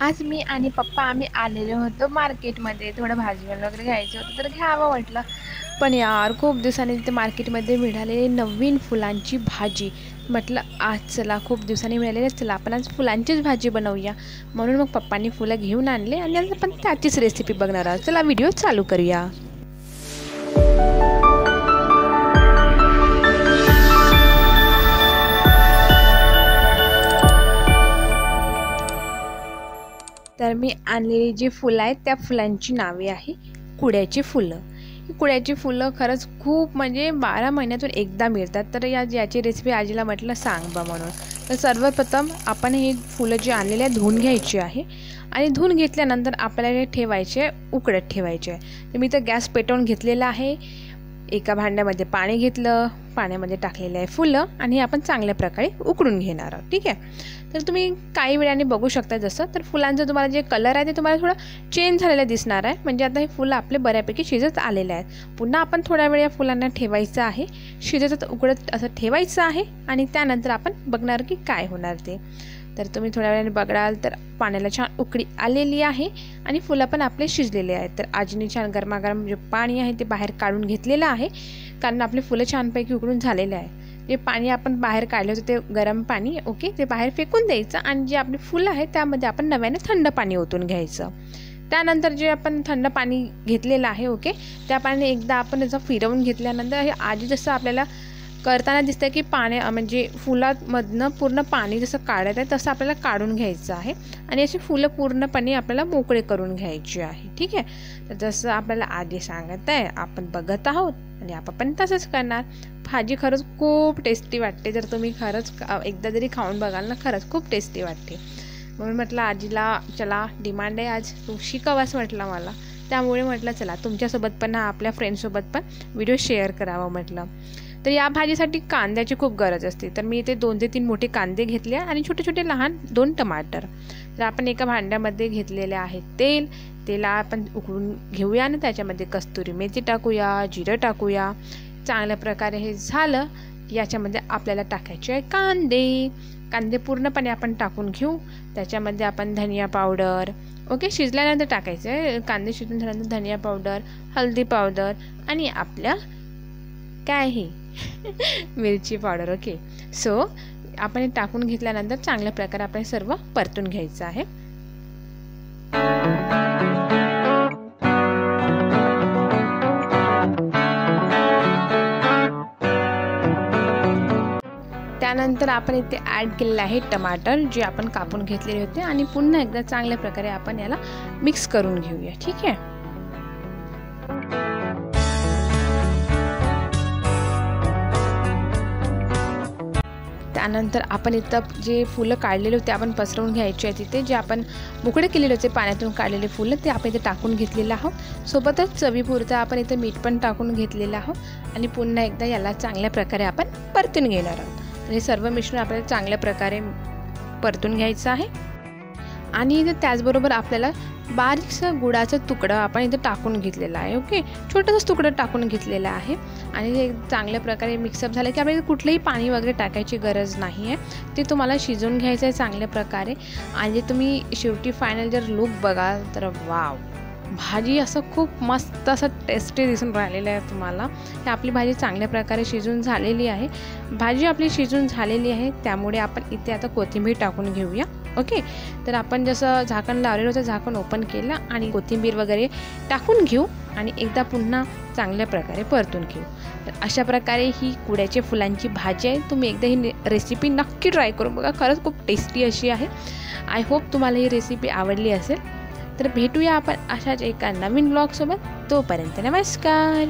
आज मी आणि पप्पा आम्ही आलेलो होतो मार्केटमध्ये. थोडं भाजीपाला वगैरे घ्यायचं होतं तर घ्यावं म्हटलं. पण यार खूप दिवसांनी तिथे मार्केटमध्ये मिळालेली नवीन फुलांची भाजी. म्हटलं आज चला खूप दिवसांनी मिळालेली चला आपण आज फुलांचीच भाजी बनवूया. म्हणून मग पप्पांनी फुलं घेऊन आणले आणि आज आपण त्याचीच रेसिपी बघणार आहोत. चला व्हिडिओ चालू करूया. तर मी आणलेली जी फुलं आहेत त्या फुलांची नावे आहे कुड्याची फुलं. कुड्याची फुलं खरंच खूप म्हणजे 12 महिन्यातून एकदा मिळतात. तर याची रेसिपी आजीला म्हटलं सांग बा म्हणून. तर सर्वप्रथम आपण ही फुलं जी आणलेली आहे धुवून घ्यायची आहे आणि धुवून घेतल्यानंतर आपल्याला ठेवायचे उकळत ठेवायचे. तर मी तर गॅस पेटवून घेतलेला आहे. एका भांड्यामध्ये पाणी घेतलं, पाण्यामध्ये टाकलेले आहे फुलं आणि आपण चांगल्या प्रकारे उकळून घेणार आहोत. ठीक आहे. तर तुम्ही काही वेळाने बघू शकता जसं तर फुलांचं तुम्हाला जे कलर आहे ते तुम्हाला थोडं चेंज झालेलं दिसणार आहे. म्हणजे आता हे फुलं आपले बऱ्यापैकी शिजत आलेले आहेत. पुन्हा आपण थोड्या वेळ या फुलांना ठेवायचं आहे, शिजत उकळत असं ठेवायचं आहे आणि त्यानंतर आपण बघणार की काय होणार ते. तर तुम्ही थोड्या वेळाने बघाल तर पाण्याला छान उकळी आलेली आहे आणि फुलं पण आपले शिजलेले आहेत. तर आजीने छान गरमागरम जे पाणी आहे ते बाहेर काढून घेतलेलं आहे, कारण आपले फुलं छानपैकी उकळून झालेले आहे. जे पाणी आपण बाहेर काढलं होतं ते गरम पाणी ओके ते बाहेर फेकून द्यायचं आणि जे आपली फुलं आहेत त्यामध्ये आपण नव्याने थंड पाणी ओतून घ्यायचं. त्यानंतर जे आपण थंड पाणी घेतलेलं आहे ओके त्या पाण्याने एकदा आपण त्याचं फिरवून घेतल्यानंतर हे आजी जसं आपल्याला करताना दिसतं की म्हणजे फुलामधनं पूर्ण पाणी जसं काढत आहे तसं आपल्याला काढून घ्यायचं आहे आणि अशी फुलं पूर्णपणे आपल्याला मोकळे करून घ्यायची आहे. ठीक आहे. तर जसं आपल्याला आजी सांगत आहे आपण बघत आहोत आणि आपण पण तसंच करणार. भाजी खरंच खूप टेस्टी वाटते. जर तुम्ही खरंच एकदा जरी खाऊन बघाल ना खरंच खूप टेस्टी वाटते. म्हणून म्हटलं आजीला चला डिमांड आहे आज तू शिकवास म्हटलं मला. त्यामुळे म्हटलं चला तुमच्यासोबत पण आपल्या फ्रेंडसोबत पण व्हिडिओ शेअर करावा म्हटलं. तर या भाजीसाठी कांद्याची खूप गरज असते. तर मी इथे 2 ते 3 मोठे कांदे घेतले आणि छोटे छोटे लहान 2 टमाटर. तर आपण एका भांड्यामध्ये घेतलेले आहे तेला आपण उकळून घेऊया आणि त्याच्यामध्ये कस्तुरी मेथी टाकूया, जिरं टाकूया. चांगल्या प्रकारे हे झालं याच्यामध्ये आपल्याला टाकायचे आहे कांदे पूर्णपणे आपण टाकून घेऊ. त्याच्यामध्ये आपण धनिया पावडर ओके शिजल्यानंतर टाकायचं आहे. कांदे शिजून झाल्यानंतर धनिया पावडर, हळदी पावडर आणि आपल्या काय हे मिरची पावडर ओके. सो आपण हे टाकून घेतल्यानंतर चांगल्या प्रकारे आपण सर्व परतून घ्यायचं आहे. त्यानंतर आपण इथे ॲड केलेले आहे टमाटर जे आपण कापून घेतलेले होते आणि पुन्हा एकदा चांगल्या प्रकारे आपण याला मिक्स करून घेऊया. ठीक आहे. त्यानंतर आपण इथं जे फुलं काढलेले होते आपण पसरवून घ्यायचे आहे. तिथे जे आपण मोकळे केलेले होते पाण्यातून काढलेले फुलं ते आपण इथे टाकून घेतलेलं आहोत. सोबतच चवीपुरतं आपण इथे मीठ पण टाकून घेतलेलं आहोत आणि पुन्हा एकदा याला चांगल्या प्रकारे आपण परतून घेणार आहोत. हे सर्व मिश्रण आपल्याला चांगल्या प्रकारे परतून घ्यायचं आहे आणि इथे त्याचबरोबर आपल्याला बारीकसं गुळाचा तुकडा आपण इथे टाकून घेतलेला आहे ओके. छोटंसं तुकडं टाकून घेतलेलं आहे आणि हे चांगल्या प्रकारे मिक्सअप झालं की आपल्याला कुठलंही पाणी वगैरे टाकायची गरज नाही आहे. ते तुम्हाला शिजवून घ्यायचं आहे चांगल्या प्रकारे आणि तुम्ही शेवटी फायनल जर लुक बघाल तर वाव भाजी असं खूप मस्त असं टेस्टी दिसून राहिलेलं आहे तुम्हाला. हे आपली भाजी चांगल्या प्रकारे शिजून झालेली आहे. भाजी आपली शिजून झालेली आहे त्यामुळे आपण इथे आता कोथिंबीर टाकून घेऊया ओके. तर आपण जसं झाकण लावलेलं होतं झाकण ओपन केलं आणि कोथिंबीर वगैरे टाकून घेऊ आणि एकदा पुन्हा चांगल्या प्रकारे परतून घेऊ. तर अशा प्रकारे ही कुड्याच्या फुलांची भाजी आहे. तुम्ही एकदा ही रेसिपी नक्की ट्राय करून बघा. खरंच खूप टेस्टी अशी आहे. आय होप तुम्हाला ही रेसिपी आवडली असेल. तर भेटूया आपण अशाच एका नवीन ब्लॉगसोबत. तोपर्यंत नमस्कार.